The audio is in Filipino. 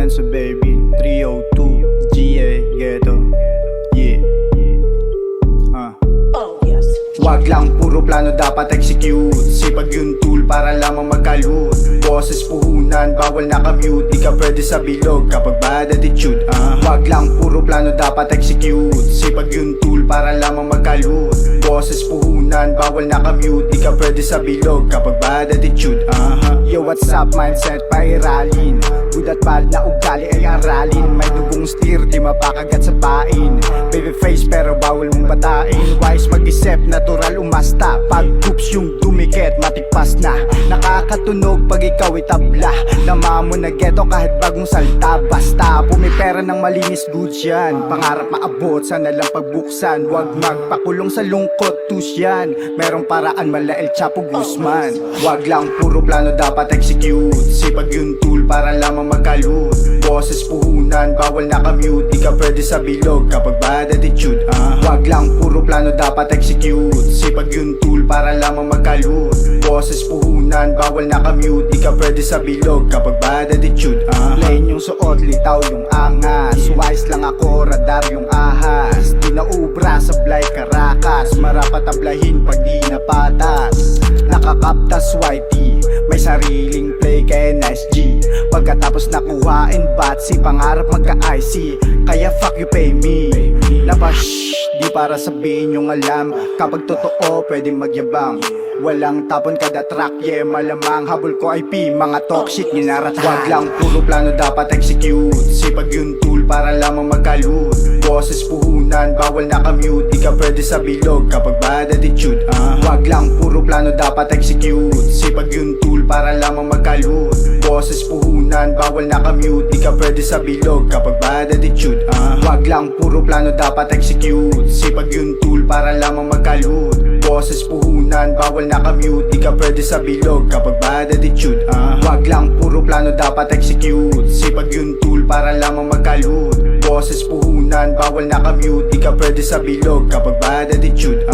Mensa baby, 302 GA Ghetto. Yeah. Oh yes. Wag lang puro plano, dapat execute. Sipag yung tool para lamang magka-loot. Boses puhunan, bawal naka-mute. Di ka pwede sa bilog kapag bad attitude. Wag lang puro plano, dapat execute. Sipag yung tool para lamang magka-loot. Boses puhunan, bawal naka-mute. Di ka pwede sa bilog kapag bad attitude. Yo, what's up, mindset pairalin. Good at bad na ugali ay aralin. May dugong steer, di mapakagat sa pain. Baby face pero bawal mong batain. Wise mag-isip, natural umasta. Pag groups yung dumikit, matikpas na. Nakakatunog pag ikaw itabla. Nama mo na ghetto kahit bagong salta. Basta pumipera ng malinis, goods yan. Pangarap maabot, sana lang pagbuksan. Wag magpakulong sa lungkot, tus yan. Merong paraan, mala El Chapo Guzman. Wag lang puro plano, dapat execute. Sipag yung tool para lamang magka-loot. Boses puhunan, bawal naka-mute. Di ka pwede sa bilog kapag bad attitude. Wag lang puro plano, dapat execute. Sipag yung tool para lamang magka-loot. Boses puhunan, bawal naka-mute. Di ka pwede sa bilog kapag bad attitude. Plain yung suot, litaw yung angas. Wise lang ako, radar yung ahas. Di na ubra, sablay Caracas. Marapat tablahin pag di napatas. Nakakaptas YT, may sariling play kay NSG. Pagkatapos nakuhain batsi, pangarap magka-IC. Kaya fuck you pay me. Labash, di para sabihin yung alam. Kapag totoo pwedeng magyabang. Walang tapon kada track, yeah malamang. Habol ko IP, mga talk shit ginarata. Wag lang puro plano, dapat execute. Sipag yung tool para lamang magka-loot. Boses puhunan, bawal naka-mute. Di ka pwede sa bilog kapag bad attitude. Wag lang puro plano, dapat execute. Sipag yung tool para lamang magka-loot. Boses puhunan, bawal naka-mute. Di ka pwede sa bilog kapag bad attitude. Wag lang puro plano, dapat execute. Sipag yung tool para lamang magka-loot. Boses puhunan, bawal naka-mute. Di ka pwede sa bilog kapag bad attitude. Wag lang puro plano, dapat execute. Sipag yung tool para lamang magka-loot. Boses puhunan, bawal naka-mute. Di ka pwede sa bilog kapag bad attitude.